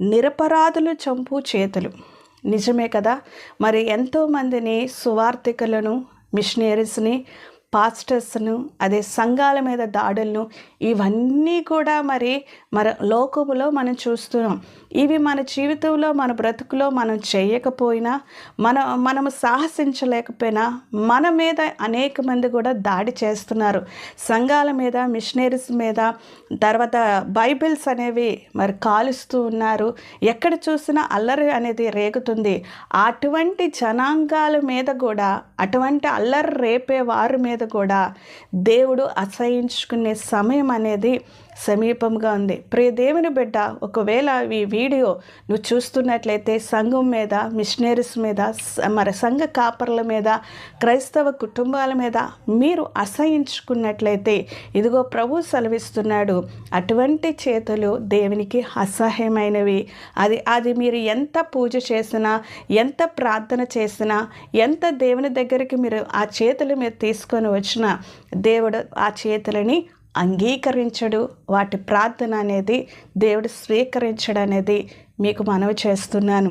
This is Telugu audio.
నిరపరాధులు చంపు చేతులు. నిజమే కదా. మరి ఎంతోమందిని సువార్థికులను, మిషనరీస్ని, పాస్టర్స్ను, అదే సంఘాల మీద దాడులను, ఇవన్నీ కూడా మన లోకములో మనం చూస్తున్నాం. ఇవి మన జీవితంలో, మన బ్రతుకులో మనం చేయకపోయినా, మనము సాహసించలేకపోయినా మన మీద అనేక మంది కూడా దాడి చేస్తున్నారు. సంఘాల మీద, మిషనరీస్ మీద, తర్వాత బైబిల్స్ అనేవి కాలుస్తూ ఉన్నారు. ఎక్కడ చూసినా అల్లరి అనేది రేగుతుంది. అటువంటి జనాంగాల మీద కూడా, అటువంటి అల్లరి రేపే వారి మీద కూడా దేవుడు అసహించుకునే సమయం అనేది సమీపంగా ఉంది. ప్రియ దేవుని బిడ్డ, ఒకవేళ ఈ వీడియో నువ్వు చూస్తున్నట్లయితే సంఘం మీద, మిషనరీస్ మీద, సంఘ కాపర్ల మీద, క్రైస్తవ కుటుంబాల మీద మీరు అసహించుకున్నట్లయితే ఇదిగో ప్రభు సెలవిస్తున్నాడు, అటువంటి చేతులు దేవునికి అసహ్యమైనవి. అది మీరు ఎంత పూజ చేసినా, ఎంత ప్రార్థన చేసినా, ఎంత దేవుని దగ్గరికి మీరు ఆ చేతులు మీరు తీసుకొని వచ్చినా దేవుడు ఆ చేతులని అంగీకరించడు. వాటి ప్రార్థన అనేది దేవుడు స్వీకరించడు అనేది మీకు మనవి చేస్తున్నాను.